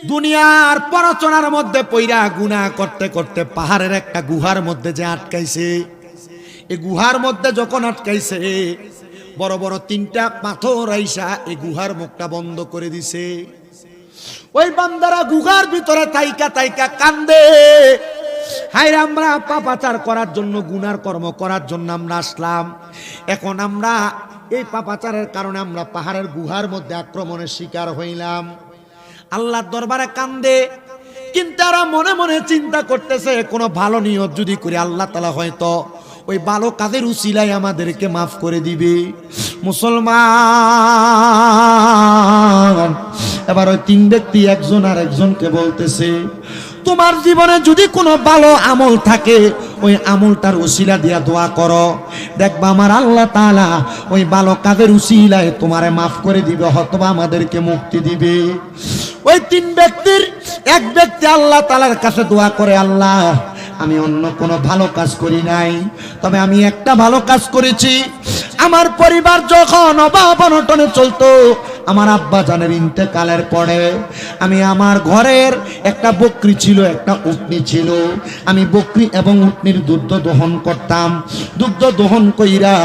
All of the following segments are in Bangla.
দুনিয়ার পরচনার মধ্যে পইরা গুনাহ করতে করতে পাহাড়ের একটা গুহার মধ্যে যে আটকাইছে। এই গুহার মধ্যে যখন আটকাইছে, বড় বড় তিনটা পাথর আইসা এই গুহার মুখটা বন্ধ করে দিছে। ওই বান্দারা গুহার ভিতরে তাইকা তাইকা কান্দে, হায়রে আমরা পাপাচার করার জন্য, গুনার কর্ম করার জন্য আমরা আসলাম, এখন আমরা এই পাপাচারের কারণে আমরা পাহাড়ের গুহার মধ্যে আক্রমণের শিকার হইলাম। আল্লাহর দরবারে কান্দে, কিন্তু তারা মনে মনে চিন্তা করতেছে কোনো ভালো নিয়ত যদি করে আল্লাহ তাআলা হয়তো ওই ভালো কাজের উসিলায় আমাদেরকে মাফ করে দিবে। মুসলমান, এবার ওই তিন ব্যক্তি একজন আর একজনকে বলতেছে, তোমার জীবনে যদি কোনো ভালো আমল থাকে ওই আমলটার উসিলা দিয়া দোয়া করো, দেখবা আমার আল্লাহ তাআলা ওই ভালো কাজের উসিলায় তোমারে মাফ করে দিবে, হয়তোবা আমাদেরকে মুক্তি দিবে। ওই তিন ব্যক্তির এক ব্যক্তি আল্লাহ তাআলার কাছে দোয়া করে, আল্লাহ আমি অন্য কোনো ভালো কাজ করি নাই, তবে আমি একটা ভালো কাজ করেছি। আমার পরিবার যখন অভাব অনটনে চলতো, আমার আব্বা জানের ইন্তেকালের পরে আমি আমার ঘরের একটা বকরি ছিল, একটা উটনি ছিল, আমি বকরি এবং উটনির দুধ দহন করতাম। দুধ দহন কইরা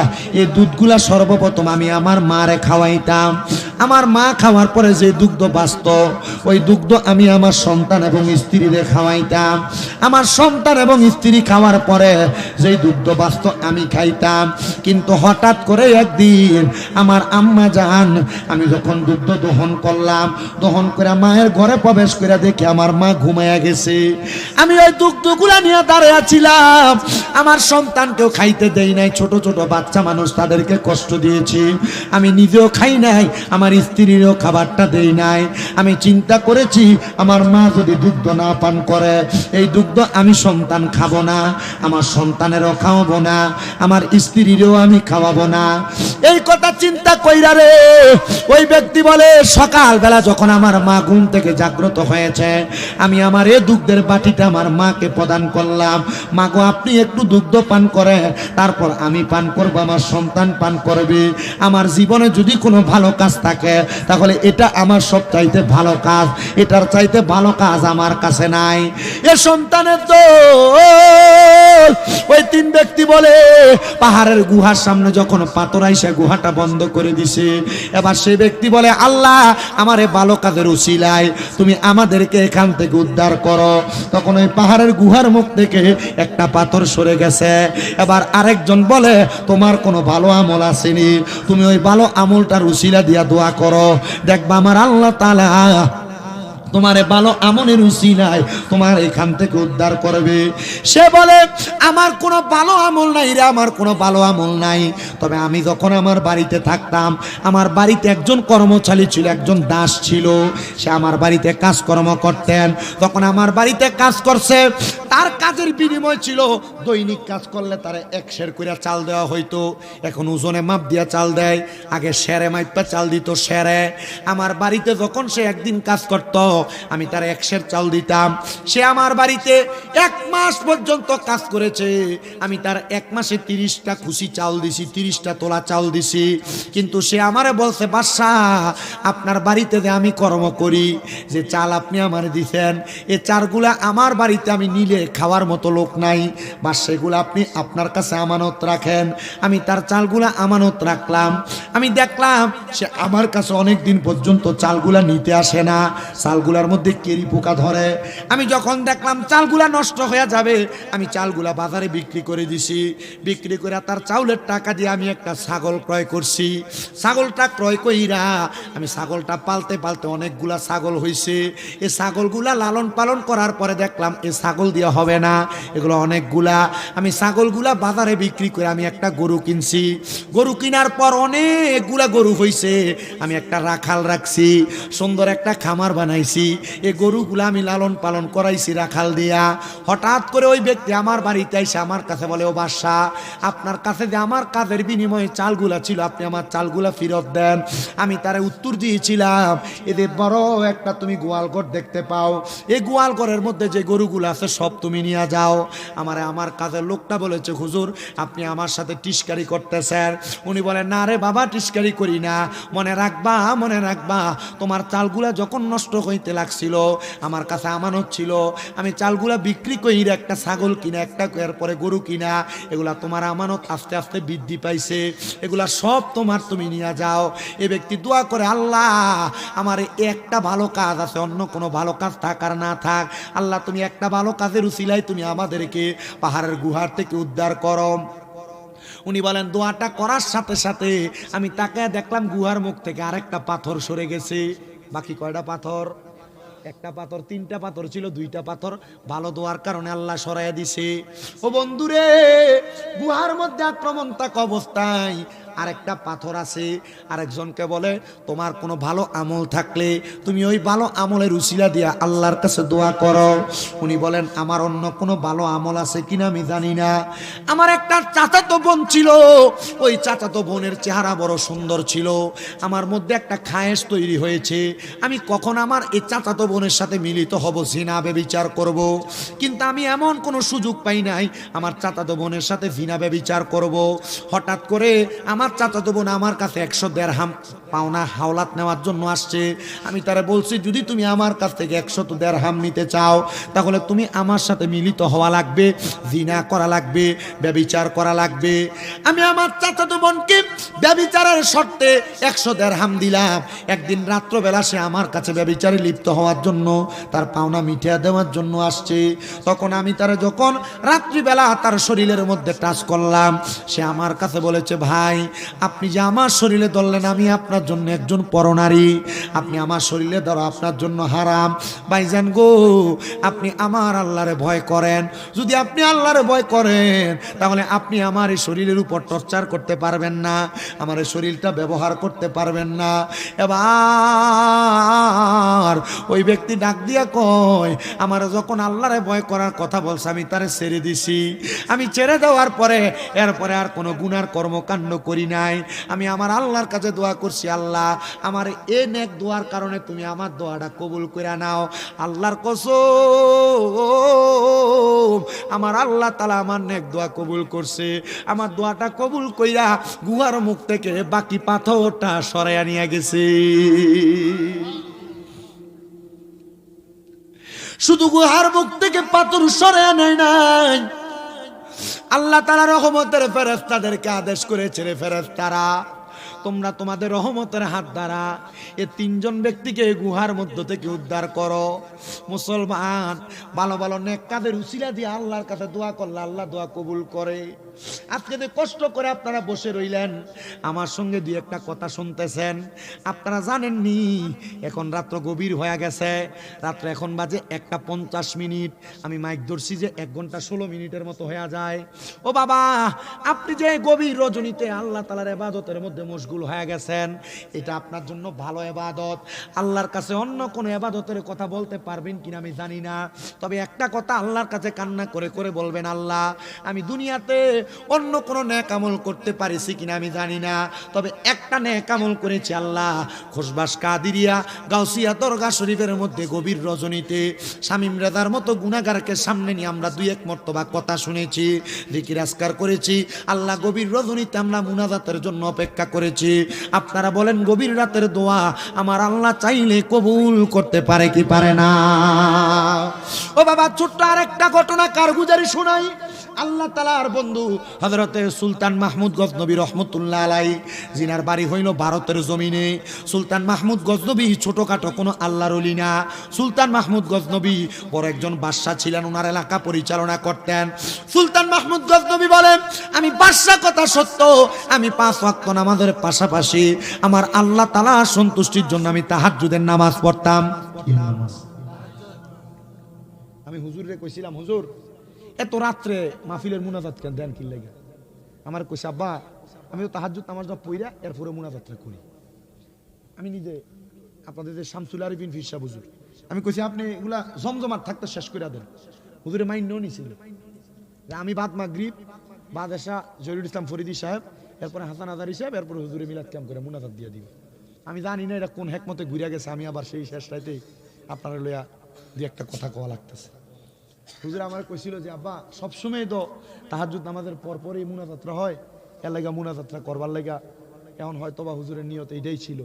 এই দুধগুলা সর্বপ্রথম আমি আমার মারে খাওয়াইতাম। আমার মা খাওয়ার পরে যে দুগ্ধ বাঁচত, ওই দুগ্ধ আমি আমার সন্তান এবং স্ত্রীদের খাওয়াইতাম। আমার সন্তান এবং স্ত্রী খাওয়ার পরে যেই দুগ্ধ বাঁচত আমি খাইতাম। কিন্তু হঠাৎ করে একদিন আমার আম্মা জান, আমি যখন দুগ্ধ দহন করলাম, দহন করে মায়ের ঘরে প্রবেশ করে দেখি আমার মা ঘুমায়া গেছে। আমি ওই দুগ্ধগুলা নিয়ে দাঁড়িয়ে ছিলাম, আমার সন্তানকেও খাইতে দেই নাই, ছোট ছোট বাচ্চা মানুষ, তাদেরকে কষ্ট দিয়েছি, আমি নিজেও খাই নাই, আমার স্ত্রীরও খাবারটা দেই নাই। আমি চিন্তা করেছি আমার মা যদি দুগ্ধ না পান করে, এই দুগ্ধ আমি সন্তান খাবো না, আমার সন্তানেরও খাওয়াবো না, আমার স্ত্রীরও আমি খাওয়াবো না। এই কথা চিন্তা কইরা রে ওই ব্যক্তি বলে, সকালবেলা যখন আমার মা ঘুম থেকে জাগ্রত হয়েছে, আমি আমার এই দুগ্ধের বাটিটা আমার মাকে প্রদান করলাম। মা গো, আপনি একটু দুগ্ধ পান করে, তারপর আমি পান করব, আমার সন্তান পান করবে। আমার জীবনে যদি কোনো ভালো কাজ থাকে তাহলে এটা আমার সব চাইতে ভালো কাজ, এটার চাইতে ভালো কাজ আমার কাছে নাই। এ সন্তানের তো ওই তিন ব্যক্তি বলে, পাহাড়ের গুহার সামনে যখন পাথর আইসা গুহাটা বন্ধ করে দিছে, এবার সেই ব্যক্তি বলে, আল্লাহ আমারে ভালো কাজের উসিলায় তুমি আমাদেরকে এখান থেকে উদ্ধার করো। তখন ওই পাহাড়ের গুহার মুখ থেকে একটা পাথর সরে গেছে। এবার আরেকজন বলে, তোমার কোনো ভালো আমল আসেনি, তুমি ওই ভালো আমলটার উসিলা দিয়া দোয়া করো, দেখবা আমার আল্লাহ তাআলা তোমারে ভালো আমলের উসিলায় তোমার এখান থেকে উদ্ধার করবে। সে বলে, আমার কোনো ভালো আমল নাই রে, আমার কোনো ভালো আমল নাই, তবে আমি যখন আমার বাড়িতে থাকতাম, আমার বাড়িতে একজন কর্মচারী ছিল, একজন দাস ছিল, সে আমার বাড়িতে কাজকর্ম করতেন। তখন আমার বাড়িতে কাজ করছে, তার কাজের বিনিময় ছিল দৈনিক কাজ করলে তারে 1 সের করে চাল দেওয়া হইতো, এখন ওজনে মাপ দিয়া চাল দেয়, আগে সেরে মাইপা চাল দিত সেরে। আমার বাড়িতে যখন সে একদিন কাজ করত, আমি তার 1 সের চাল দিতাম। সে আমার বাড়িতে 1 মাস পর্যন্ত কাজ করেছে, আমি তার 1 মাসে 30টা খুশি চাল দিছি, 30টা তোলা চাল দিছি। কিন্তু সে আমারে বলছে, বাদশাহ আপনার বাড়িতে যে আমি কর্ম করি, যে চাল আপনি আমারে দিছেন, এই চালগুলা আমার বাড়িতে আমি নিলে খাওয়ার মতো লোক নাই, বা সেগুলো আপনি আপনার কাছে আমানত রাখেন। আমি তার চালগুলা আমানত রাখলাম। আমি দেখলাম সে আমার কাছে অনেক দিন পর্যন্ত চালগুলা নিতে আসে না, চালগুলার মধ্যে কেরি পোকা ধরে। আমি যখন দেখলাম চালগুলা নষ্ট হয়ে যাবে, আমি চালগুলা বাজারে বিক্রি করে দিছি। বিক্রি করে তার চাউলের টাকা দিয়ে আমি একটা ছাগল ক্রয় করছি। ছাগলটা ক্রয় কইরা আমি ছাগলটা পালতে পালতে অনেকগুলা ছাগল হয়েছে। এই ছাগলগুলা লালন পালন করার পরে দেখলাম এই ছাগল দিয়ে হবে না, এগুলো অনেকগুলা। আমি ছাগলগুলা বাজারে বিক্রি করে আমি একটা গরু কিনছি। গরু কেনার পর অনেকগুলা গরু হয়েছে, আমি একটা রাখাল রাখছি, সুন্দর একটা খামার বানাইছি। এই গরুগুলা আমি লালন পালন করাইছি রাখাল দিয়া। হঠাৎ করে ওই ব্যক্তি আমার বাড়িতে এসে আমার কাছে বলে, ও বাদশাহ আপনার কাছে যে আমার কাজের বিনিময়ে চালগুলা ছিল, আপনি আমার চালগুলা ফেরত দেন। আমি তারে উত্তর দিয়েছিলাম, এদের বড় একটা তুমি গোয়ালঘর দেখতে পাও, এই গোয়ালঘরের মধ্যে যে গরুগুলো আছে সব তুমি নিয়ে যাও। আমার কাজের লোকটা বলেছে, হুজুর আপনি আমার সাথে টিস্কারি করতেছেন। উনি বলেন, না রে বাবা টিস্কারি করি না, মনে রাখবা তোমার চালগুলা যখন নষ্ট হইতে দেখতে লাগছিল, আমার কাছে আমানত ছিল, আমি চালগুলা বিক্রি কইরা একটা ছাগল কিনা, একটা এরপরে গরু কিনা, এগুলা তোমার আমানত আস্তে আস্তে বৃদ্ধি পাইছে, এগুলা সব তোমার, তুমি নিয়ে যাও। এ ব্যক্তি দোয়া করে, আল্লাহ আমার একটা ভালো কাজ আছে, অন্য কোনো ভালো কাজ থাক আর না থাক, আল্লাহ তুমি একটা ভালো কাজের উসিলায় তুমি আমাদেরকে পাহাড়ের গুহার থেকে উদ্ধার করো। উনি বলেন দোয়াটা করার সাথে সাথে আমি তাকায় দেখলাম গুহার মুখ থেকে আরেকটা পাথর সরে গেছে। বাকি কয়টা পাথর? একটা পাথর, তিনটা পাথর ছিল, দুইটা পাথর ভালো দোয়ার কারণে আল্লাহ সরাইয়া দিছে। ও বন্ধুরে, গুহার মধ্যে আক্রমণ থাকা অবস্থায় আরেকটা পাথর আছে, আরেকজনকে বলে তোমার কোনো ভালো আমল থাকলে তুমি ওই ভালো আমলের উসিলা দিয়া আল্লাহর কাছে দোয়া করো। উনি বলেন আমার অন্য কোনো ভালো আমল আছে কিনা আমি জানি না, আমার একটা চাচাতো বোন ছিল, ওই চাচাতো বোনের চেহারা বড় সুন্দর ছিল, আমার মধ্যে একটা খায়েশ তৈরি হয়েছে, আমি কখন আমার এই চাচাতো বোনের সাথে মিলিত হব, জিনা ব্যভিচার করব, কিন্তু আমি এমন কোনো সুযোগ পাই নাই আমার চাচাতো বোনের সাথে জিনা ব্যভিচার করব। হঠাৎ করে আমার চাচাতো বোন আমার কাছে 100 দিরহাম পাওনা হাওলাত নেওয়ার জন্য আসছে। আমি তারে বলছি যদি তুমি আমার কাছ থেকে 100 দিরহাম নিতে চাও তাহলে তুমি আমার সাথে মিলিত হওয়া লাগবে, জিনা করা লাগবে, ব্যভিচার করা লাগবে। আমি আমার চাচাতো বোনকে ব্যভিচারের শর্তে 100 দিরহাম দিলাম। একদিন রাত্রবেলা সে আমার কাছে ব্যভিচারে লিপ্ত হওয়ার জন্য, তার পাওনা মিটিয়ে দেওয়ার জন্য আসছে। তখন আমি তারে যখন রাত্রিবেলা তার শরীরের মধ্যে টাচ করলাম, সে আমার কাছে বলেছে ভাই আপনি যে আমার শরীরে ধরলেন আমি আপনার জন্য একজন পরনারী, আপনি আমার শরীরে ধরো আপনার জন্য হারাম। ভাইজান গো, আপনি আমার আল্লাহরে ভয় করেন, যদি আপনি আল্লাহরে ভয় করেন তাহলে আপনি আমার এই শরীরের উপর টর্চার করতে পারবেন না, আমার এই শরীরটা ব্যবহার করতে পারবেন না। এবার ওই ব্যক্তি ডাক দিয়া কয় আমার যখন আল্লাহরে ভয় করার কথা বলছে আমি তারে ছেড়ে দিছি, আমি ছেড়ে দেওয়ার পরে এরপরে আর কোনো গুনার কর্মকাণ্ড করি নাই, আমি আমার আল্লাহর কাছে দোয়া করছি আল্লাহ আমার এই নেক দোয়ার কারণে তুমি আমার দোয়াটা কবুল করে নাও। আল্লাহর কসম আমার আল্লাহ তাআলা আমার নেক দোয়া কবুল করছে, আমার দোয়াটা কবুল কইরা গুহার মুখ থেকে বাকি পাথরটা সরাইয়া নিয়ে গেছে। শুধু গুহার মুখ থেকে পাথর সরাইয়া নেয় নাই, আল্লাহ তাআলা রহমতের ফেরেশতাদেরকে আদেশ করেছে, রে ফেরেশতারা তোমরা তোমাদের রহমতের হাত দ্বারা এই 3 জন ব্যক্তিকে গুহার মধ্য থেকে উদ্ধার করো। মুসলমান ভালো ভালো নেক কাজের উসিলা দিয়ে আল্লাহর কাছে দোয়া করলে আল্লাহ দোয়া কবুল করে। আজকে যে কষ্ট করে আপনারা বসে রইলেন আমার সঙ্গে দুই একটা কথা শুনতেছেন, আপনারা জানেননি এখন রাত্র গভীর হয়ে গেছে, রাত্র এখন বাজে 1:50। আমি মাইক ধরছি যে 1 ঘন্টা 16 মিনিটের মতো হয়ে যায়। ও বাবা, আপনি যে গভীর রজনীতে আল্লাহ তাআলার ইবাদতের মধ্যে মশগুল হয়ে গেছেন, এটা আপনার জন্য ভালো ইবাদত। আল্লাহর কাছে অন্য কোনো ইবাদতের কথা বলতে পারবেন কিনা আমি জানি না, তবে একটা কথা আল্লাহর কাছে কান্না করে করে বলবেন, আল্লাহ আমি দুনিয়াতে অন্য কোনো নেক আমল করতে পারিছি কিনা আমি জানি না, তবে একটা নেক আমল করেছি আল্লাহ। খোসবাস কাদিরিয়া গাউসিয়া দরগা শরীফের মধ্যে গভীর রজনীতে শামীম রেজার মতো গুনাহগারকে সামনে নিয়ে আমরা 2-1 মর্তবা কথা শুনেছি, জিকির আজকার করেছি। আল্লাহ গভীর রজনীতে আমরা মুনাজাতের জন্য অপেক্ষা করেছি। আপনারা বলেন গভীর রাতের দোয়া আমার আল্লাহ চাইলে কবুল করতে পারে কি পারে না? ও বাবা, ছোট্ট আরেকটা ঘটনা কারগুজারি শোনাই। আল্লাহ তাআলার বন্ধু হযরতে সুলতান মাহমুদ গজনবী রহমতুল্লাহ আলাইহি, জিনার বাড়ি হইল ভারতের জমিনে। সুলতান মাহমুদ গজনবী ছোটখাটো কোনো আল্লাহর ওলি না। সুলতান মাহমুদ গজনবী বড় একজন বাদশা ছিলেন, ওনার এলাকা পরিচালনা করতেন। সুলতান মাহমুদ গজনবী বলেন আমি বাদশা কথা সত্য, আমি 5 ওয়াক্ত নামাজের পাশাপাশি আমার আল্লাহ তাআলা সন্তুষ্টির জন্য আমি তাহাজ্জুদের নামাজ পড়তাম। আমি হুজুরে কইছিলাম, হুজুর এত রাত্রে মাহফিলের মুনাজাত কেন দেন কি লাগে? আমার কইছে আব্বা আমি তো তাহাজ্জুদ নামাজটা পড়া এরপরে মুনাজাতটা করি। আমি নিজে আপনাদের যে শামসুল আরিফিন ফির সাহেব হুজুর, আমি কইছি আপনি এগুলা জমজমাট থাকতে শেষ করে দেন। হুজুরে মাইন্ডও নিছিল। আমি বাদ মাগরিব বাদ এসা জহিরুল ইসলাম ফরিদি সাহেব, এরপরে হাসান আজারি সাহেব, এরপরে হুজুরে মিলাদ ক্যাম্প করে মুনাজাত দিয়ে দিব। আমি জানি না এটা কোন হেকমতে ঘুরে গেছে, আমি আবার সেই শেষ রাইতে আপনারা লইয়া 2-1টা কথা কওয়া লাগতেছে। হুজুর আমার কইছিল যে আব্বা সবসময় তো তাহাজ্জুদ নামাজের পরপরই মুনাজাতরা হয়, এর লাগা মুনাজাতরা করবার লাগা এখন হয়তো বা হুজুরের নিয়ত এইটাই ছিল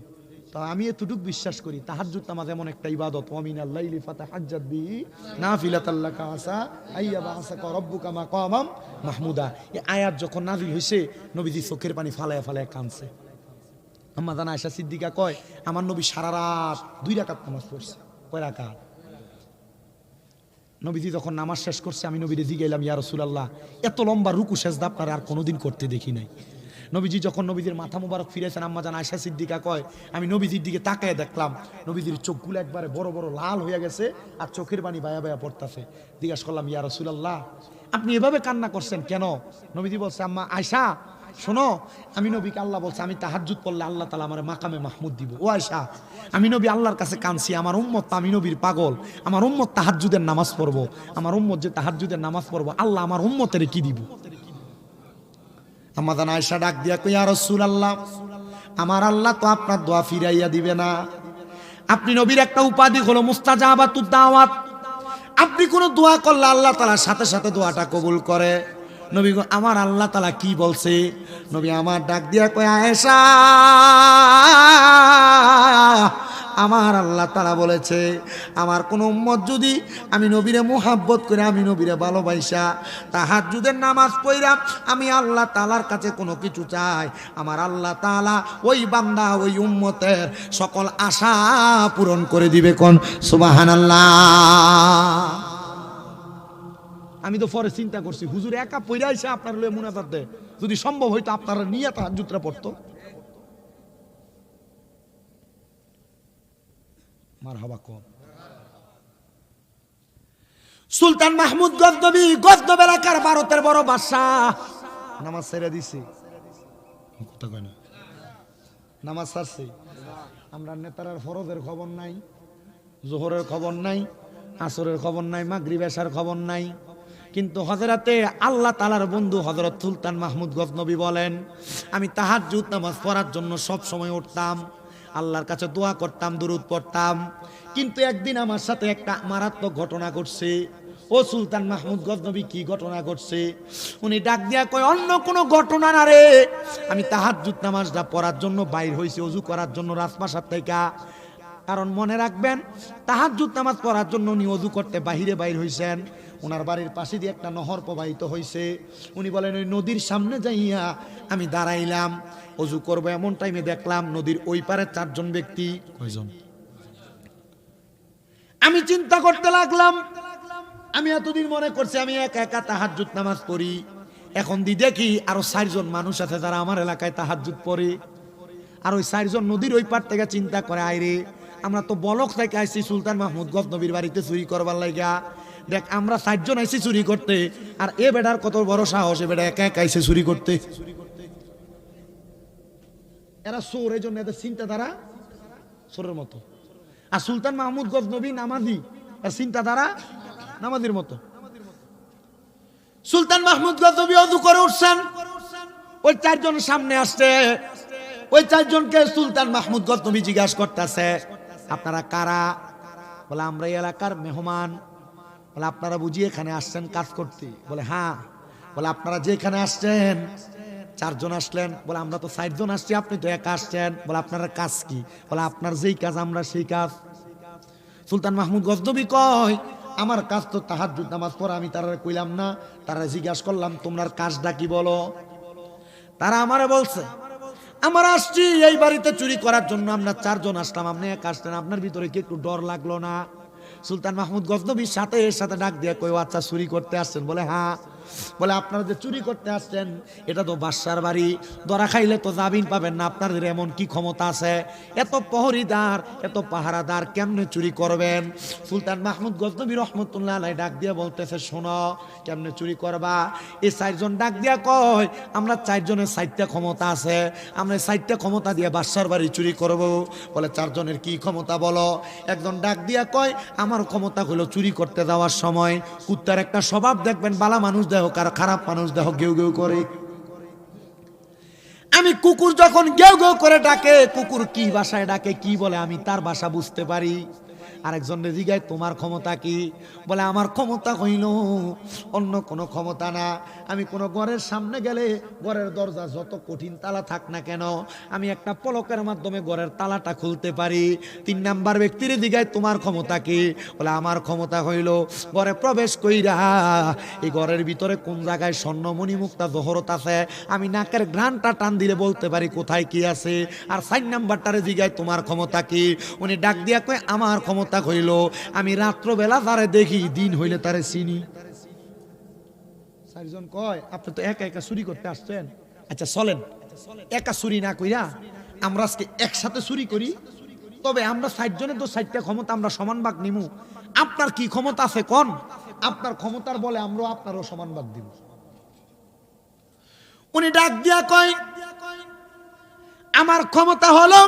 তো আমি এতটুক বিশ্বাস করি তাহাজ্জুদ নামাজ এমন একটা ইবাদত, ওয়া মিনাল লাইলি ফাতাহাজ্জাদ বিহি নাফিলাতাল লাকা আসা আইয়াবাসাকা রাব্বুকা মাকামাম মাহমুদা। এই আয়াত যখন নাযিল হইছে নবীজি চোখের পানি ফালায়া ফালায়া কাঁদছে। আম্মা জান আয়েশা সিদ্দিকা কয় আমার নবী সারা রাত 2 রাকাত নামাজ পড়ছে। কয় রাকাত? নবীজি যখন নামাজ শেষ করছে আমি নবীরে জিগাইলাম, ইয়া রাসূলুল্লাহ এত লম্বা রুকু সেজদা আপনারা আর কোনোদিন করতে দেখি নাই। নবীজি যখন নবীজির মাথা মুবারক ফিরেছেন, আম্মা জান আয়েশা সিদ্দিকা কয় আমি নবীজির দিকে তাকায় দেখলাম নবীজির চোখগুলো একবারে বড় বড় লাল হয়ে গেছে আর চোখের পানি বায়া বায়া পড়তাছে। জিজ্ঞাসা করলাম, ইয়া রাসূলুল্লাহ আপনি এভাবে কান্না করছেন কেন? নবীজি বলছে, আম্মা আয়েশা শোনো, আমি নবীকে আল্লাহ বলছে আমি তাহাজ্জুদ পড়লে আল্লাহ তাআলা আমার মাকামে মাহমুদ দিব। ও আয়েশা, আমি নবী আল্লাহর কাছে কাঁদছি, আমার উম্মত আমি নবীর পাগল, আমার উম্মত তাহাজ্জুদের নামাজ পড়বো, আমার উম্মত যে তাহাজ্জুদের নামাজ পড়বো আল্লাহ আমার উম্মতের কি দিব? আম্মা জান আয়েশা ডাক দিয়া কই, ইয়া রাসূলুল্লাহ আমার আল্লাহ তো আপনার দোয়া ফিরাইয়া দিবে না। আপনি নবীর একটা উপাধি হলো মুস্তাজাবাতুদ দাওয়াত, আপনি কোন দোয়া করলে আল্লাহ তাআলা সাথে সাথে দোয়াটা কবুল করে। নবী গো আমার আল্লাহ তাআলা কি বলছে? নবী আমার ডাক দিয়া কয়, আয়েশা আমার আল্লাহ তাআলা বলেছে আমার কোন উম্মত যদি আমি নবীরে মুহাব্বত করে আমি নবীরে ভালোবাসা তাহাজ্জুদের নামাজ পড়া আমি আল্লাহ তাআলার কাছে কোনো কিছু চাই, আমার আল্লাহ তাআলা ওই বান্দা ওই উম্মতের সকল আশা পূরণ করে দিবে। কোন সুবহানাল্লাহ। আমি তো পরে চিন্তা করছি হুজুর একা পড়া আইসা আপনার লয়ে মুনাজাত দেয়, যদি সম্ভব হইতো আপনারা নিয়ে তাহাজ্জুদটা পড়তো। মারহাবা কোন সুলতান মাহমুদ গজনবী, গজনব এলাকার ভারতের বড় বাদশাহ, নামাজ ছেড়ে দিছে। কথা কয় না, নামাজ ছাড়ছে। আমরা নেতারার ফরজের খবর নাই, জোহরের খবর নাই, আসরের খবর নাই, মাগরিব এশার খবর নাই, কিন্তু হযরতে আল্লাহ তাআলার বন্ধু হযরত সুলতান মাহমুদ গজনবী বলেন আমি তাহাজ্জুদ নামাজ পড়ার জন্য সব সময় উঠতাম, আল্লাহর কাছে দোয়া করতাম, দুরূদ পড়তাম, কিন্তু একদিন আমার সাথে একটা মারাত্মক ঘটনা ঘটছে। ও সুলতান মাহমুদ গজনবী কি ঘটনা ঘটছে? উনি ডাক দিয়া কয় অন্য কোনো ঘটনা না রে, আমি তাহাজ্জুদ নামাজটা পড়ার জন্য বাইর হইছি ওযু করার জন্য রাজপ্রাসাদ থেকে। কারণ মনে রাখবেন তাহাজ্জুদ নামাজ পড়ার জন্য উনি ওযু করতে বাহিরে বাইর হইছেন। ওনার বাড়ির পাশে দিয়ে একটা নহর প্রবাহিত হয়েছে। উনি বলেন ওই নদীর সামনে যাইয়া আমি দাঁড়াইলাম ওযু করবো, এমন টাইমে দেখলাম নদীর ওই পারে 4 জন ব্যক্তি। কয়জন? আমি চিন্তা করতে লাগলাম, আমি এতদিন মনে করছি আমি একা একা তাহাজ্জুদ নামাজ পড়ি, এখন দেখি আরো 4 জন মানুষ আছে যারা আমার এলাকায় তাহাজ্জুদ পড়ে। আর ওই 4 জন নদীর ওই পার থেকে চিন্তা করে আইরে আমরা তো বলক থেকে আইছি সুলতান মাহমুদ গজনবীর বাড়িতে চুরি করবার লাগা, দেখ আমরা 4 জন আইছি চুরি করতে, আর এ বেটার কত বড় সাহস, এ বেটা একা একা আইছে চুরি করতে। এরা চোর, এই জন্য এদের চিন্তাধারা চোরের মতো। আর সুলতান মাহমুদ গজনবী নামাজি, আর চিন্তাধারা নামাজির মতো। সুলতান মাহমুদ গজনবী ওযু করে উঠছেন, ওই 4 জন সামনে আসছে। ওই 4 জনকে সুলতান মাহমুদ গজনবী জিজ্ঞাসা করতেছে আপনারা কারা? বলে আমরা এই এলাকার মেহমান। বলে আপনারা বুঝি এখানে আসছেন কাজ করতে? বলে হ্যাঁ। বলে আপনারা যেখানে আসছেন 4 জন আসলেন। বলে আমরা তো 4 জন আসছি, আপনি তো একা আসছেন। বলে আপনার কাজ কি? বলে আপনার যেই কাজ আমরা সেই কাজ। সুলতান মাহমুদ গজনবী কয় আমার কাজ তো তাহাজ্জুদ নামাজ পড়া। আমি তারা কইলাম না, তারা জিজ্ঞাসা করলাম তোমার কাজটা কি বলো? তারা আমারে বলছে আমরা আসছি এই বাড়িতে চুরি করার জন্য, আমরা 4 জন আসলাম, আপনি একা আসলেন, আপনার ভিতরে কি একটু ডর লাগলো না? সুলতান মাহমুদ গজনবীর সাথে ডাক দিয়ে কই আচ্ছা চুরি করতে আসছেন? বলে হ্যাঁ। বলে আপনারা যে চুরি করতে আসছেন এটা তো বাদশার বাড়ি, ধরা খাইলে তো জামিন পাবেন না, আপনাদের এমন কি ক্ষমতা আছে? এত প্রহরীদার, এত পাহারাদার, কেমনে চুরি করবেন? সুলতান মাহমুদ গজনবী রহমতুল্লাহ আলাইহি ডাক দিয়ে বলতেছে শোনো কেমনে চুরি করবা। এই 4 জন ডাক দিয়া কয় আমরা 4 জনের 4টা ক্ষমতা আছে, আমরা 4টা ক্ষমতা দিয়ে বাদশার বাড়ি চুরি করব। বলে 4 জনের কি ক্ষমতা বলো? একজন ডাক দিয়া কয় আমার ক্ষমতা হলো চুরি করতে যাওয়ার সময় কুত্তার একটা স্বভাব দেখবেন, বালা মানুষ দেহ কার খারাপ মানুষ দেহ গেউ গেউ করে, আমি কুকুর যখন গেউ গেউ করে ডাকে, কুকুর কি ভাষায় ডাকে কি বলে আমি তার ভাষা বুঝতে পারি। আরেকজনের জিগায় তোমার ক্ষমতা কি? বলে আমার ক্ষমতা হইল অন্য কোনো ক্ষমতা না, আমি কোনো ঘরের সামনে গেলে ঘরের দরজা যত কঠিন তালা থাক না কেন আমি একটা পলকের মাধ্যমে ঘরের তালাটা খুলতে পারি। 3 নাম্বার ব্যক্তির দিগায় তোমার ক্ষমতা কি? বলে আমার ক্ষমতা হইল ঘরে প্রবেশ কইরা এই ঘরের ভিতরে কোন জায়গায় স্বর্ণমণি মুক্তা জহরত আছে আমি নাকের ঘ্রাণটা টান দিলে বলতে পারি কোথায় কি আছে। আর 4 নাম্বারটারে জিগায় তোমার ক্ষমতা কি? উনি ডাক দিয়া কয় আমার ক্ষমতা হইল আমি রাত্রবেলা তারে দেখি, দিন হইলে তারে চিনি। 4 জন কয় আপনি তো একা একা চুরি করতে আসছেন, আচ্ছা চলেন একা চুরি না কইরা আমরা আজকে একসাথে চুরি করি, তবে আমরা 4 জনের তো 4টা ক্ষমতা আমরা সমান ভাগ নিমু। আপনার কি ক্ষমতা আছে কোন? আপনার ক্ষমতার বলে আমরা আপনারও সমান ভাগ দিব। উনি ডাক দিয়া কয় আমার ক্ষমতা হলো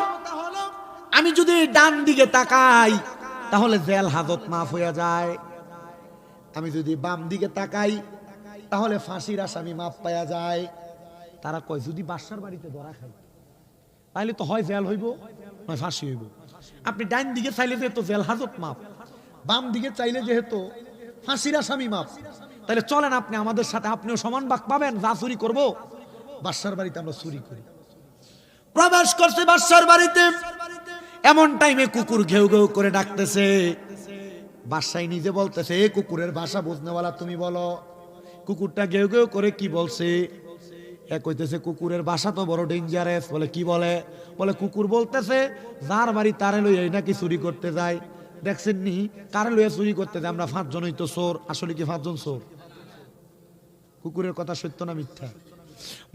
আমি যদি ডান দিকে তাকাই তাহলে জেল হাজত মাফ হয়ে যায়, আমি যদি বাম দিকে তাকাই তাহলে ফাঁসির আসামি মাফ পাওয়া যায়। তারা কয় যদি বাদশার বাড়িতে ধরা খাই তাহলে তো হয় জেল হইব নয় ফাঁসি হইব। আপনি ডান দিকে চাইলে যেহেতু জেল হাজত মাফ, বাম দিকে চাইলে যেহেতু ফাঁসির আসামি মাফ, তাহলে চলেন আপনি আমাদের সাথে, আপনিও সমান ভাগ পাবেন। যা চুরি করব বাদশার বাড়িতে আমরা চুরি করি। প্রবেশ করছে বাদশার বাড়িতে, এমন টাইমে কুকুর ঘেউ ঘেউ করে ডাকতেছে। বাদশাই নিজে বলতেছে এ কুকুরের ভাষা বুঝনেওয়ালা তুমি বলো। কুকুরটা ঘেউ ঘেউ করে কি বলছে? এক কইতেছে কুকুরের ভাষা তো বড় ডেঞ্জারাস। বলে কি বলে? বলে কুকুর বলতেছে যার বাড়ি তারে লই এই নাকি চুরি করতে যায়। দেখছেন নি কারে লইয়া চুরি করতে যায়? আমরা 5 জনই তো চোর। আসলে কি 5 জন চোর? কুকুরের কথা সত্য না মিথ্যা?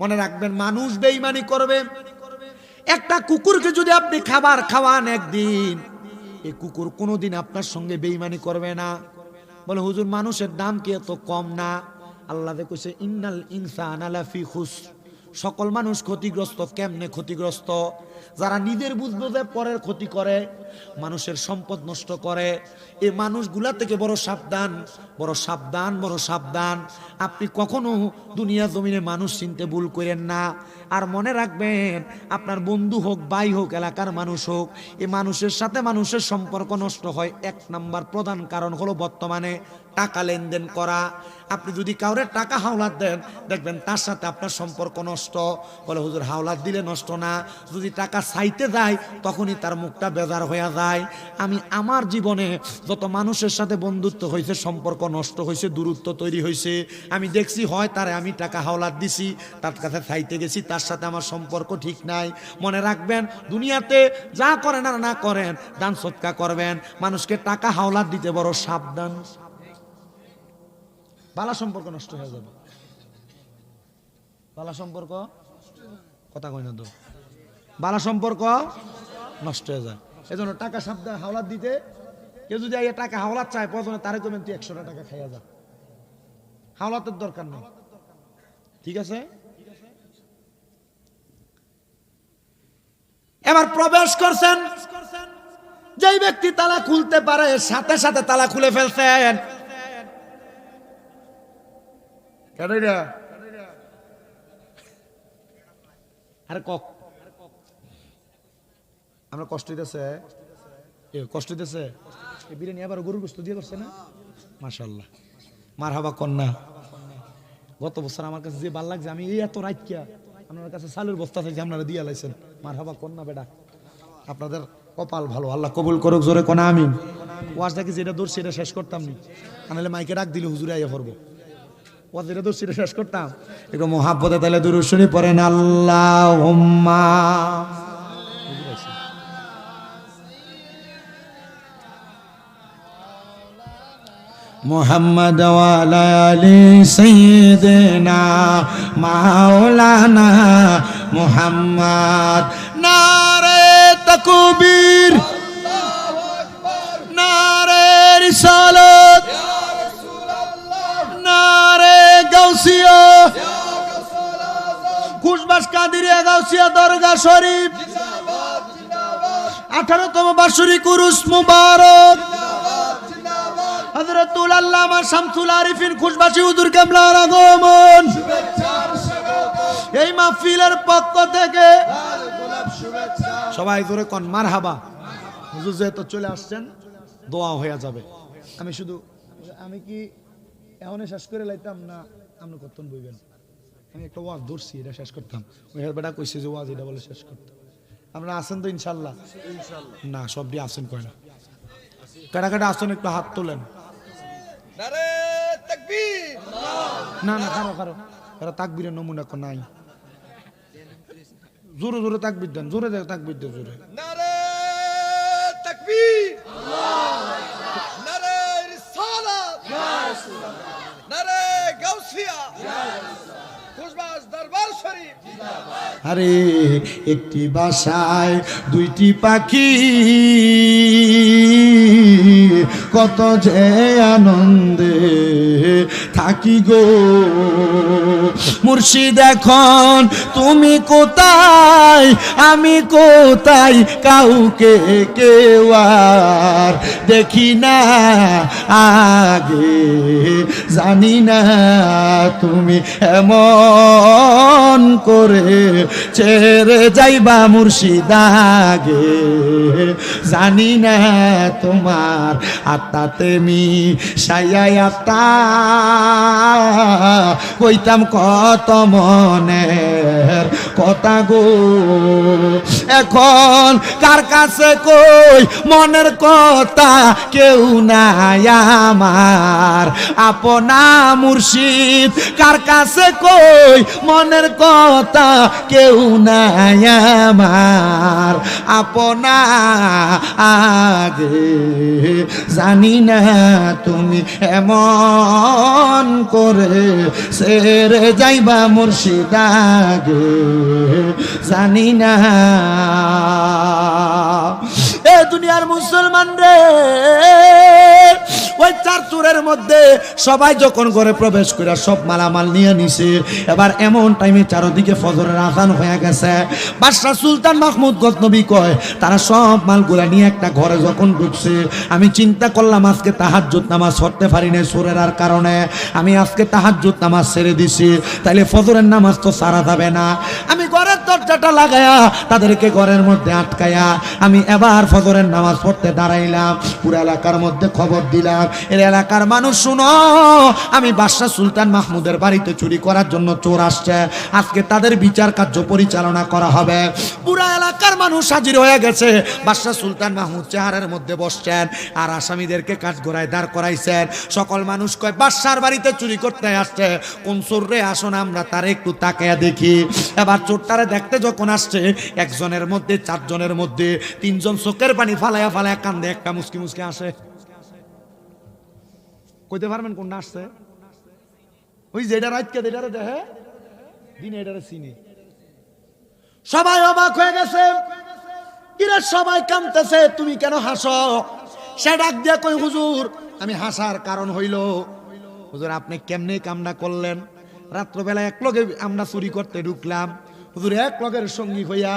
মনে রাখবেন মানুষ বেঈমানি করবে। একটা কুকুরকে যদি আপনি খাবার খাওয়ান একদিন, এই কুকুর কোনোদিন আপনার সঙ্গে বেঈমানি করবে না। বলে হুজুর মানুষের দাম কি এত কম না? আল্লাহ কইছে ইন্নাল ইনসানা লাফি খুসর, সকল মানুষ ক্ষতিগ্রস্ত। কেমনে ক্ষতিগ্রস্ত? যারা নিজের বুঝলো যে পরের ক্ষতি করে, মানুষের সম্পদ নষ্ট করে, এই মানুষগুলা থেকে বড় সাবধান, বড় সাবধান, বড় সাবধান। আপনি কখনো দুনিয়া জমিনে মানুষ চিনতে ভুল করেন না। আর মনে রাখবেন আপনার বন্ধু হোক, ভাই হোক, এলাকার মানুষ হোক, এই মানুষের সাথে মানুষের সম্পর্ক নষ্ট হয় 1 নাম্বার প্রধান কারণ হলো বর্তমানে টাকা লেনদেন করা। আপনি যদি কাউরে টাকা হাওলাত দেন দেখবেন তার সাথে আপনার সম্পর্ক নষ্ট। বলে হুজুর হাওলাত দিলে নষ্ট না, যদি টাকা চাইতে যায় তখনই তার মুখটা বেজার হয়ে যায়। আমি আমার জীবনে যত মানুষের সাথে বন্ধুত্ব হয়েছে, সম্পর্ক নষ্ট হয়েছে, দূরত্ব তৈরি হয়েছে, আমি দেখছি হয় তারে আমি টাকা হাওলাত দিছি, তার কাছে চাইতে গেছি, তার সাথে আমার সম্পর্ক ঠিক নাই। মনে রাখবেন দুনিয়াতে যা করেন আর না করেন দান সৎকা করবেন, মানুষকে টাকা হাওলাত দিতে বড় সাবধান। বালা সম্পর্ক নষ্ট হয়ে যাবে। বালা সম্পর্ক কথা কই না তো, বালা সম্পর্ক নষ্ট হয়ে যায়। এজন্য টাকা সাবধান হাওলাত দিতে। কেউ যদি আগে টাকা হাওলাত চায় প্রথমে তারে কমেন তুই 100টা টাকা খাইয়া যা, হাওলাতের দরকার নেই। ঠিক আছে? এবার প্রবেশ করছেন, যেই ব্যক্তি তালা খুলতে পারে সাথে সাথে তালা খুলে ফেলছেন। আরে কক আমরা কষ্ট দিতেছে, কষ্ট দিতেছে। বিরিয়ানি আবার গরুর গোশত দিয়ে করছে না? মাশাআল্লাহ, মারহাবা কন্যা। গত বছর আমার কাছে যে ভাল লাগছে, আমি এই এত রাত কিয়া আপনার কাছে চালের বস্তা চাইছি, আপনারা দিয়ে লাইছেন। মারহাবা কন্যা বেটা, আপনাদের কপাল ভালো, আল্লাহ কবুল করুক। জোরে কোনা আমিন। ওয়াজ দেখি যেটা দূর সেটা শেষ করতাম নি, আনালে মাইকে ডাক দিলে হুজুরে আইয়া পড়বো। ওয়াজ যেটা দূর সেটা শেষ করতাম। একটু মোহাব্বতে তাহলে দুরূদ শরীফ পড়েন আল্লাহুম্মা মুহাম্মদ ওয়া আলা আলি সাইয়্যিদিনা মাওলানা মুহাম্মদ। নারে তাকবীর, নারে রিসালাত, নারে গাউসিয়া, খুশবাস কাদিরিয়া গাউসিয়া দরগা শরীফ 18তম বার্ষিক উরুস মুবারক। হযরতুল আল্লামা শামসুল আরিফিন খুশবাসী হুজুর কেবলার আগমন। এই মাহফিলের পক্ষ থেকে সবাই জোরে কোন মারহাবা। হুজুর যেহেতু চলে আসছেন দোয়া হয়ে যাবে। আমি শুধু আমি কি এখন শেষ করে লাইতাম না আপনি কতক্ষণ বইবেন? আমি একটা ওয়াজ ধরছি, এটা শেষ করতাম। ওই বেটা কইছে যে ওয়াজ এটা বলে শেষ করতাম। আপনারা আছেন তো ইনশাল্লাহ? না সবটি আছেন কয় না? কাটা কাটা আসেন, একটু হাত তোলেন। না না কারো কারো কারো তাকবীরের নমুনা কো নাই। জোরে জোরে তাকবীর দেন, জোরে দেন তাকবীর দেন, জোরে। নারে তাকবীর, নারে রিসালাত, নারে গাউসিয়া, খুশবাস দরবার শরীফ। আরে একটি বাসায় দুইটি পাখি, কত যে আনন্দে থাকি গো মুর্শিদ। এখন তুমি কোথায়, আমি কোথায়, কাউকে কেউ আর দেখি না, আগে জানি না তুমি এমন করে ছেড়ে যাইবা মুর্শিদ, আগে জানি না তোমার আত্মাতে মি সাইয়াই আত্মা কইতাম কত মনের কথা গো। এখন কার কাছে কই মনের কথা, কেউ নাই আমার আপনা মুর্শিদ। কার কাছে কই মনের কথা, কেউ নাই আমার আপনা, আগে জানি না তুমি এমন করে ছেড়ে যাইবা মুর্শিদ, আগে জানি না। এ দুনিয়ার মুসলমান রে, ওই চার চোরের মধ্যে সবাই যখন ঘরে প্রবেশ করে সব মালামাল নিয়ে নিছে, এবার এমন টাইমে চারদিকে ফজরের আযান হয়ে গেছে। বাদশা সুলতান মাহমুদ গজনবী কয় তারা সব মালগুলা নিয়ে একটা ঘরে যখন ঢুকছে, আমি চিন্তা করলাম আজকে তাহাজ্জুদ নামাজ পড়তে পারি না চোরের আর কারণে, আমি আজকে তাহাজ্জুদ নামাজ ছেড়ে দিছি, তাইলে ফজরের নামাজ তো সারা যাবে না। আমি ঘরের দরজাটা লাগায়া তাদেরকে ঘরের মধ্যে আটকায়া আমি এবার ফজরের নামাজ পড়তে দাঁড়াইলাম। পুরো এলাকার মধ্যে খবর দিলাম, এর এলাকার মানুষ শুনো, আমি বাদশা সুলতান মাহমুদের বাড়িতে চুরি করার জন্য চোর আসছে, আজকে তাদের বিচার কার্য পরিচালনা করা হবে। পুরো এলাকার মানুষ হাজির হয়ে গেছে। বাদশা সুলতান মাহমুদ চেহারের মধ্যে বসছেন আর আসামিদেরকে কাঠগড়ায় দাঁড় করাইছেন। সকল মানুষ কয় বাদশার বাড়িতে চুরি করতে আসছে, কোন চোর রে, আসুন আমরা তারে একটু তাকায়া দেখি। এবার চোরটারে দেখতে যখন আসছে, একজনের মধ্যে চারজনের মধ্যে তিনজন চোখের পানি ফালায়া ফালায়া কান্দে, একটা মুসকি মুসকি আসে। কইতে পারবেন কোনটা আসছে? ওই যেটা রাতকে যেটারে দেখে দিনে এটারে চিনি। সবাই অবাক হয়ে গেছে, এরা সবাই কাঁদতেছে, তুমি কেন হাসো? সে ডাক দিয়া কই হুজুর, আমি হাসার কারণ হইল হুজুর আপনি কেমনে কামনা করলেন, রাত্রবেলা এক লগে আমরা চুরি করতে ঢুকলাম, হুজুর এক লগের সঙ্গী হইয়া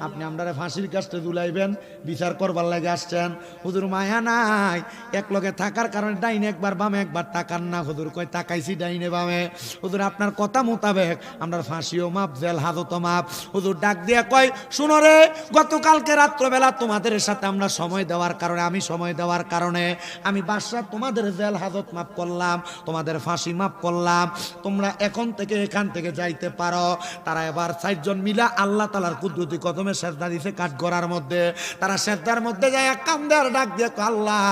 আপনি আপনারা ফাঁসির কাছে ঝুলাইবেন, বিচার করবার লাগে আসছেন। হুজুর মায়া নাই, এক লগে থাকার কারণে ডাইনে একবার বামে একবার তাকান না। হুজুর কয় তাকাইছি ডাইনে বামে। হুজুর আপনার কথা মোতাবেক আমরা ফাঁসিও মাপ, জেল হাজতও মাপ। হুজুর ডাক দিয়া কয় শুনো রে, গতকালকে রাত্রবেলা তোমাদের সাথে আমরা সময় দেওয়ার কারণে, আমি সময় দেওয়ার কারণে আমি বাদশা তোমাদের জেল হাজত মাফ করলাম, তোমাদের ফাঁসি মাফ করলাম, তোমরা এখন থেকে এখান থেকে যাইতে পারো। তারা এবার 4 জন মিলা আল্লাহ তাআলার কুদরতি কদমে সেজদা দিছে কাঠগড়ার মধ্যে। তারা সেজদার মধ্যে যায় কান্দে আর ডাক দিয়ে আল্লাহ,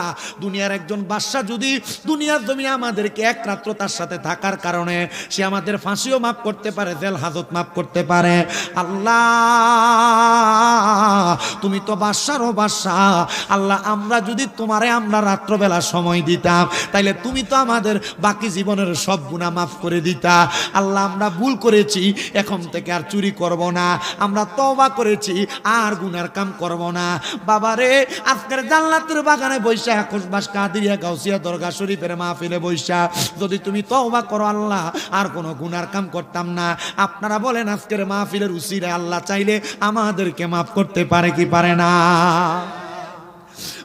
দুনিয়ার একজন বাদশা যদি দুনিয়ার জমিনে আমাদেরকে এক রাত্র তার সাথে থাকার কারণে সে আমাদের ফাঁসিও মাফ করতে পারে, জেল হাজত মাফ করতে পারে। আল্লাহ তুমি তো বাদশারও বাদশা, আল্লাহ আমরা যদি তোমারে আমরা রাত্রবেলা সময় দিতাম, তাইলে তুমি তো আমাদের বাকি জীবনের সব গুনাহ মাফ করে দিতা। আল্লাহ আমরা ভুল করেছি, এখন থেকে আর চুরি করব না, আমরা তওবা করেছি, আর গুনার কাম করব না। বাবারে আজকের জান্নাতের বাগানে বৈশা, খুশবাস কাদিরিয়া গাউসিয়া দরগা শরীফের মাহফিলে বৈশা যদি তুমি তওবা করো আল্লাহ আর কোনো গুনার কাম করতাম না। আপনারা বলেন আজকের মাহফিলের উসিলায় আল্লাহ চাইলে আমাদেরকে মাফ করতে পারে কি পারে না?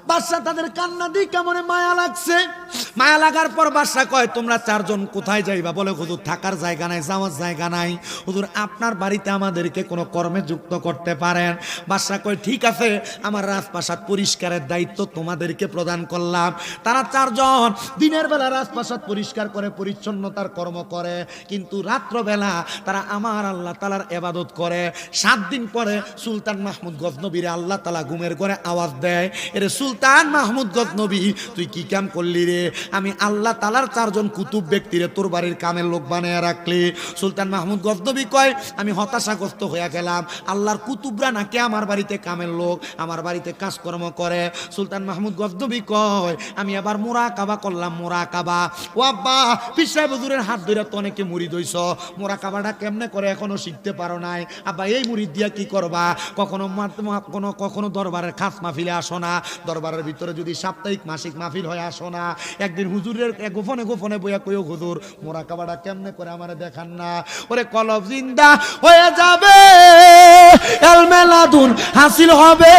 বাদশা তাদের কান্না দিয়ে কেমন মায়া লাগছে। মায়া লাগার পর বাদশা কয় তোমরা চারজন কোথায় যাইবা? বলে হুজুর থাকার জায়গা নাই, যাওয়ার জায়গা নাই। হুজুর আপনার বাড়িতে আমাদেরকে কোনো কর্মে যুক্ত করতে পারেন? বাদশা কয় ঠিক আছে, আমার রাজপ্রাসাদ পরিষ্কারের দায়িত্ব তোমাদেরকে প্রদান করলাম। তারা চারজন দিনের বেলা রাজপ্রাসাদ পরিষ্কার করে পরিচ্ছন্নতার কর্ম করে, কিন্তু রাত্রবেলা তারা আমার আল্লাহ তাআলার ইবাদত করে। 7 দিন পরে সুলতান মাহমুদ গজনবীরে আল্লাহ তাআলা ঘুমের ঘরে আওয়াজ দেয়, এরে সুলতান মাহমুদ গজনবী তুই কি কাম করলি রে? আমি আল্লাহ তাআলার চারজন কুতুব ব্যক্তিরে তোর বাড়ির কামের লোক বানিয়ে রাখলি। সুলতান মাহমুদ গজনবী কয় আমি হতাশাগ্রস্ত হয়ে গেলাম, আল্লাহর কুতুবরা নাকি আমার বাড়িতে কামের লোক, আমার বাড়িতে কাজকর্ম করে। সুলতান মাহমুদ গজনবী কয় আমি আবার মুরাকাবা করলাম। মুরাকাবা, ও আব্বা পীর সাহেব হুজুরের হাত ধরে তো অনেকে মুরিদ হইছ, মুরাকাবাটা কেমনে করে এখনো শিখতে পারো নাই? আব্বা এই মুরিদ দিয়া কি করবা? কখনো দরবারের খাস মাহফিলে আসো না, দরবারের ভিতরে যদি সাপ্তাহিক মাসিক মাহফিল হয় আসো না, একদিন হুজুরের গোপনে গোপনে বইয়া কইও হুজুর মুরাকাবাটা কেমনে করে আমারে দেখান না। ওরে কলব জিন্দা হয়ে যাবে, এলমেলাদুন হাসিল হবে,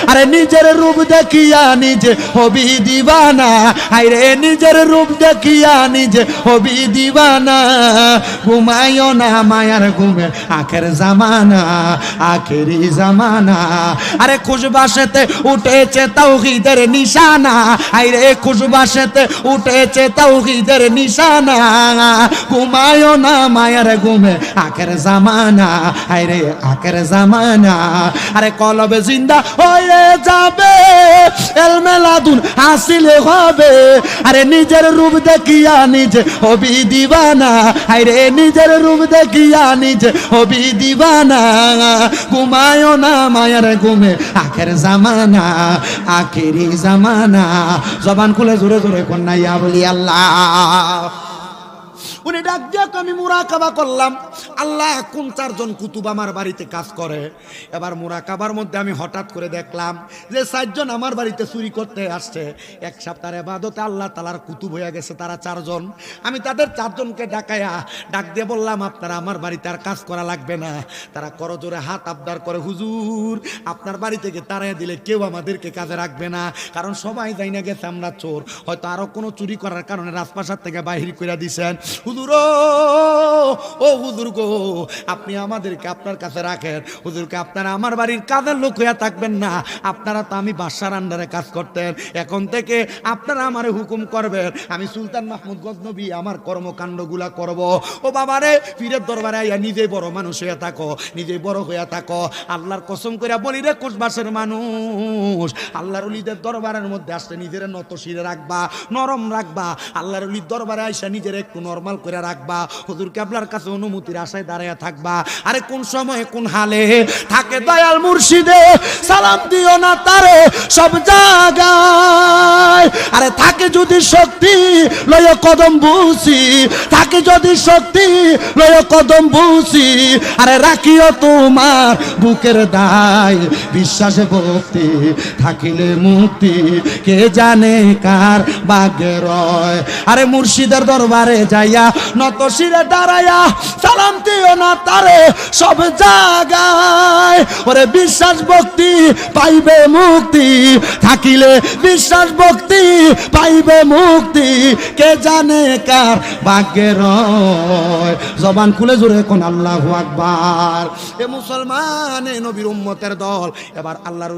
আরে নিজের রূপ দেখিয়া নিজে হবি দিবানা, আরে নিজের রূপ দেখিয়া নিজে হবি দিবানা। ঘুমাইও না মায়ার ঘুমে আখের জামানা, আখেরি জামানা। আরে খুশবাসেতে উঠেছে তাওহীদের নিশানা, আরে খুশবাসেতে উঠেছে তাওহীদের নিশানা। ঘুমাইও না মায়ার ঘুমে আখের জামানা, আরে আখের জামানা। আরে কলবে জিন্দা হয়ে যাবে, এলমেলাদুন হাসিল হবে, আরে নিজের রূপ দেখিয়া নিজে হবি দিবানা, আরে নিজের রূপ দেখিয়া নিজে হবি দিবানা। ঘুমায়ও না মায়ার ঘুমে আখের জামানা, আখেরি জামানা। জবান খুলে জোরে জোরে কন্যা বলি আল্লাহ। উনি ডাক দিয়ে আমি মুরাকাবা করলাম, আল্লাহ কোন চারজন কুতুব আমার বাড়িতে কাজ করে। এবার মুরাকাবার মধ্যে আমি হঠাৎ করে দেখলাম যে 4 জন আমার বাড়িতে চুরি করতে আসছে। এক সপ্তাহের ইবাদতে আল্লাহ তাআলার কুতুব হয়ে গেছে তারা 4 জন। আমি তাদের 4 জনকে ডাক দিয়ে বললাম আপনারা আমার বাড়িতে আর কাজ করা লাগবে না। তারা করজোরে হাত আবদার করে হুজুর আপনার বাড়ি থেকে তাড়িয়ে দিলে কেউ আমাদেরকে কাজে রাখবে না, কারণ সবাই যাই না গেছে আমরা চোর, হয়তো আরো কোনো চুরি করার কারণে রাজপ্রাসাদ থেকে বাহির করে দিয়েছেন। হুজুর ও হুজুর গো, আপনি আমাদেরকে আপনার কাছে রাখেন। হুজুরকে আপনারা আমার বাড়ির কাজের লোক হইয়া থাকবেন না, আপনারা তো আমি বাদশার আন্ডারে কাজ করতেন, এখন থেকে আপনারা আমারে হুকুম করবেন, আমি সুলতান মাহমুদ গজনবী আমার কর্মকাণ্ডগুলা করব। ও বাবারে পীরের দরবারে আইয়া নিজেই বড় মানুষ হইয়া থাকো, নিজেই বড় হইয়া থাকো। আল্লাহর কসম কইরা বলি রে কোষবাসের মানুষ, আল্লাহর ওলিদের দরবারের মধ্যে আসলে নিজের নত শিরে রাখবা, নরম রাখবা। আল্লাহর ওলির দরবারে আইসা নিজের একটু নরমাল করে রাখবা, হুজুর কেবলার কাছে অনুমতির আশায় দাঁড়াইয়া থাকবা। আরে কোন সময়ে কোন হালে থাকে দয়াল মুর্শিদে, সালাম দিও না তারে সব জায়গায়। আরে থাকে যদি শক্তি লয় কদম বুঝি, থাকে যদি শক্তি লয় কদম বুঝি, আরে রাখিও তোমার বুকের দায়, বিশ্বাসে ভক্তি থাকিলে মুক্তি, কে জানে কার ভাগ্যে রয়। আরে মুর্শিদের দরবারে যাইয়া নত শিরে দাঁড়াইয়া সালাম দিও না তারে সব জায়গায়। ওরে বিশ্বাস ভক্তি পাইবে মুক্তি, থাকিলে বিশ্বাস ভক্তি পাইবে মুক্তি, কে জানে কার ভাগ্যে রয়। জবান খুলে জোরে কোন আল্লাহু আকবার। এ মুসলমান, এ নবীর উম্মতের দল, এবার আল্লাহর